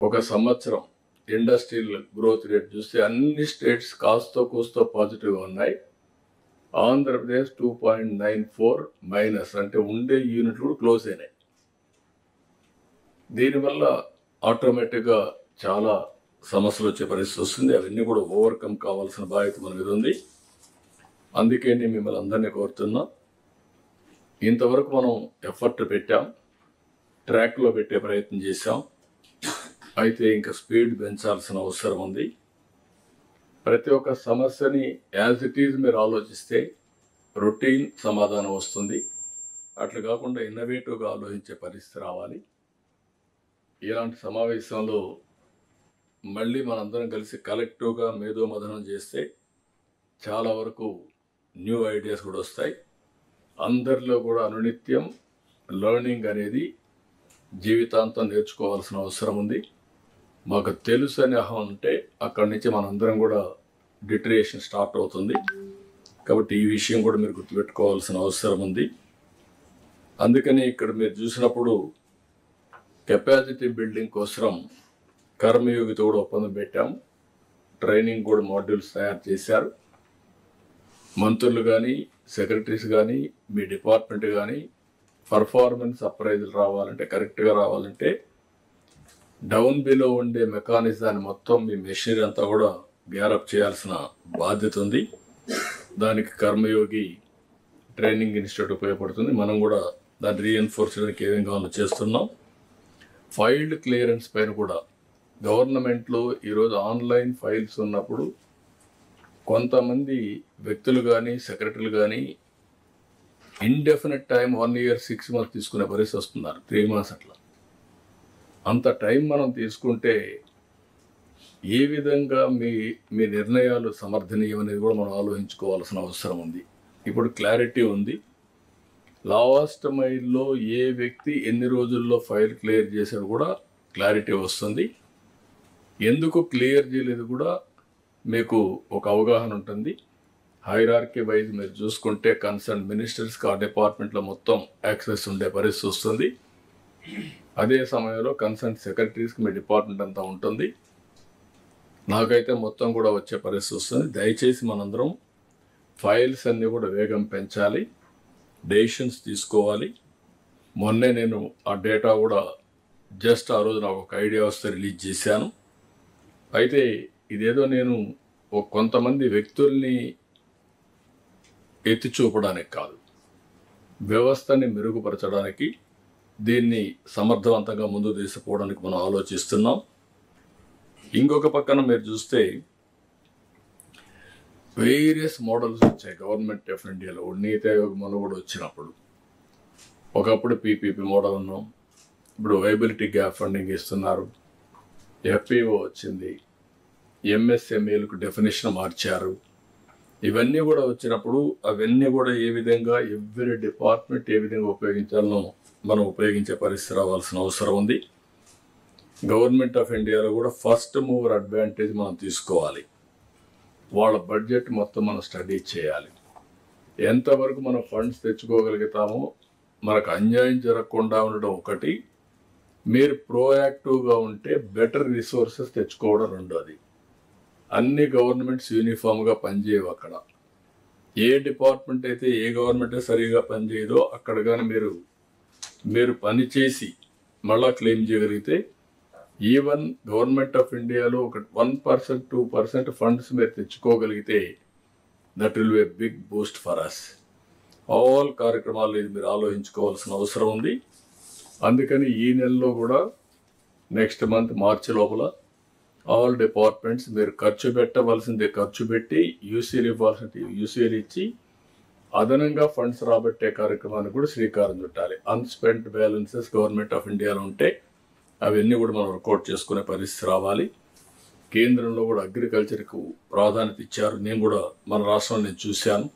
ఒక సంవత్సరం industrial growth rate చూస్తే అన్ని స్టేట్స్ కాస్తో కూస్తో పాజిటివ్గా ఉన్నాయి. ఆంధ్రప్రదేశ్ 2.94 మైనస్, అంటే ఉండే యూనిట్లు కూడా క్లోజ్ అయినాయి. దీనివల్ల ఆటోమేటిక్గా చాలా సమస్యలు వచ్చే పరిస్థితి వస్తుంది. అవన్నీ కూడా ఓవర్కమ్ కావాల్సిన బాధ్యత మన మీద ఉంది. అందుకే నేను మిమ్మల్ని అందరినీ కోరుతున్నా, ఇంతవరకు మనం ఎఫర్ట్ పెట్టాం, ట్రాక్లో పెట్టే ప్రయత్నం చేశాం. అయితే ఇంకా స్పీడ్ పెంచాల్సిన అవసరం ఉంది. ప్రతి ఒక్క సమస్యని యాజ్ ఇట్ ఈజ్ మీరు ఆలోచిస్తే రొటీన్ సమాధానం వస్తుంది. అట్లా కాకుండా ఇన్నోవేటివ్గా ఆలోచించే పరిస్థితి రావాలి. ఇలాంటి సమావేశంలో మళ్ళీ మనందరం కలిసి కలెక్టివ్గా మేధోమథనం చేస్తే చాలా వరకు న్యూ ఐడియాస్ కూడా వస్తాయి. అందరిలో కూడా అనునిత్యం లెర్నింగ్ అనేది జీవితాంతం నేర్చుకోవాల్సిన అవసరం ఉంది. మాకు తెలుసు అని అహం ఉంటే అక్కడి నుంచి మనందరం కూడా డిటరేషన్ స్టార్ట్ అవుతుంది. కాబట్టి ఈ విషయం కూడా మీరు గుర్తుపెట్టుకోవాల్సిన అవసరం ఉంది. అందుకని ఇక్కడ మీరు చూసినప్పుడు కెపాసిటీ బిల్డింగ్ కోసం కర్మయోగితో కూడా ఒప్పందం పెట్టాం. ట్రైనింగ్ కూడా మాడ్యూల్స్ తయారు చేశారు. మంత్రులు కానీ, సెక్రటరీస్ కానీ, మీ డిపార్ట్మెంట్ కానీ పర్ఫార్మెన్స్ అప్రైజల్ రావాలంటే, కరెక్ట్గా రావాలంటే డౌన్ బిలో ఉండే మెకానిజాన్ని మొత్తం మీ మెషినరీ అంతా కూడా గ్యారప్ చేయాల్సిన బాధ్యత ఉంది. దానికి కర్మయోగి ట్రైనింగ్ ఇన్స్టిట్యూట్ ఉపయోగపడుతుంది. మనం కూడా దాన్ని రీఎన్ఫోర్స్ చేయడానికి ఏమేం కావాలో చేస్తున్నాం. ఫైల్డ్ క్లియరెన్స్ పైన కూడా గవర్నమెంట్లో ఈరోజు ఆన్లైన్ ఫైల్స్ ఉన్నప్పుడు కొంతమంది వ్యక్తులు కానీ, సెక్రటరీలు కానీ ఇండెఫినెట్ టైం 1 year 6 months తీసుకునే పరిస్థితి వస్తున్నారు. 3 months అట్లా. అంత టైం మనం తీసుకుంటే ఏ విధంగా మీ నిర్ణయాలు సమర్థనీయం అనేది కూడా మనం ఆలోచించుకోవాల్సిన అవసరం ఉంది. ఇప్పుడు క్లారిటీ ఉంది. లాస్ట్ మైల్లో ఏ వ్యక్తి ఎన్ని రోజుల్లో ఫైల్ క్లియర్ చేశాడు కూడా క్లారిటీ వస్తుంది. ఎందుకు క్లియర్ చేయలేదు కూడా మీకు ఒక అవగాహన ఉంటుంది. హైరార్కీ వైజ్ మీరు చూసుకుంటే కన్సర్న్ మినిస్టర్స్కి ఆ డిపార్ట్మెంట్లో మొత్తం యాక్సెస్ ఉండే పరిస్థితి వస్తుంది. అదే సమయంలో కన్సర్న్ సెక్రటరీస్కి మీ డిపార్ట్మెంట్ అంతా ఉంటుంది. నాకైతే మొత్తం కూడా వచ్చే పరిస్థితి వస్తుంది. దయచేసి మనందరం ఫైల్స్ అన్నీ కూడా వేగం పెంచాలి, డెసిషన్స్ తీసుకోవాలి. మొన్నే నేను ఆ డేటా కూడా జస్ట్ ఆ రోజు నాకు ఒక ఐడియా వస్తే రిలీజ్ చేశాను. అయితే ఇదేదో నేను కొంతమంది వ్యక్తుల్ని ఎత్తి చూపడానికి కాదు, వ్యవస్థని మెరుగుపరచడానికి, దీన్ని సమర్థవంతంగా ముందుకు తీసుకుపోవడానికి మనం ఆలోచిస్తున్నాం. ఇంకొక పక్కన మీరు చూస్తే వేరియస్ మోడల్స్ వచ్చాయి గవర్నమెంట్ ఆఫ్ ఇండియాలో. నీతి ఆయోగ్ మనం కూడా వచ్చినప్పుడు ఒకప్పుడు పీపీపీ మోడల్ ఉన్నాం, ఇప్పుడు వైబిలిటీ గ్యాప్ ఫండింగ్ ఇస్తున్నారు, ఎఫ్పిఓ వచ్చింది, ఎంఎస్ఎంఈలకు డెఫినేషన్ మార్చారు. ఇవన్నీ కూడా వచ్చినప్పుడు అవన్నీ కూడా ఏ విధంగా ఎవ్రీ డిపార్ట్మెంట్ ఏ విధంగా ఉపయోగించాలనో మనం ఉపయోగించే పరిస్థితి రావాల్సిన అవసరం ఉంది. గవర్నమెంట్ ఆఫ్ ఇండియాలో కూడా ఫస్ట్ మూవర్ అడ్వాంటేజ్ మనం తీసుకోవాలి. వాళ్ళ బడ్జెట్ మొత్తం మనం స్టడీ చేయాలి. ఎంతవరకు మనం ఫండ్స్ తెచ్చుకోగలుగుతామో, మనకు అన్యాయం జరగకుండా ఉండడం ఒకటి, మీరు ప్రోయాక్టివ్గా ఉంటే బెటర్ రిసోర్సెస్ తెచ్చుకోవడం రెండోది. అన్ని గవర్నమెంట్స్ యూనిఫామ్గా పనిచేయవు. అక్కడ ఏ డిపార్ట్మెంట్ అయితే ఏ గవర్నమెంట్ సరిగా పనిచేయదో అక్కడ కానీ మీరు పనిచేసి మళ్ళా క్లెయిమ్ చేయగలిగితే, ఈవెన్ గవర్నమెంట్ ఆఫ్ ఇండియాలో ఒక 1% 2% ఫండ్స్ మీరు తెచ్చుకోగలిగితే that will be a big boost for us. All కార్యక్రమాలు ఇది మీరు ఆలోచించుకోవాల్సిన అవసరం ఉంది. అందుకని ఈ నెలలో కూడా నెక్స్ట్ మంత్ మార్చి లోపల ఆల్ డిపార్ట్మెంట్స్ మీరు ఖర్చు పెట్టవలసిందే ఖర్చు పెట్టి, యూసీలు ఇవ్వాల్సింది యూసీలు ఇచ్చి, అదనంగా ఫండ్స్ రాబట్టే కార్యక్రమాన్ని కూడా శ్రీకారం చుట్టాలి. అన్స్పెంట్ బ్యాలెన్సెస్ గవర్నమెంట్ ఆఫ్ ఇండియాలో ఉంటే అవన్నీ కూడా మనం వర్కౌట్ చేసుకునే పరిస్థితి రావాలి. కేంద్రంలో కూడా అగ్రికల్చర్కు ప్రాధాన్యత ఇచ్చారు. నేను కూడా మన రాష్ట్రంలో నేను చూశాను.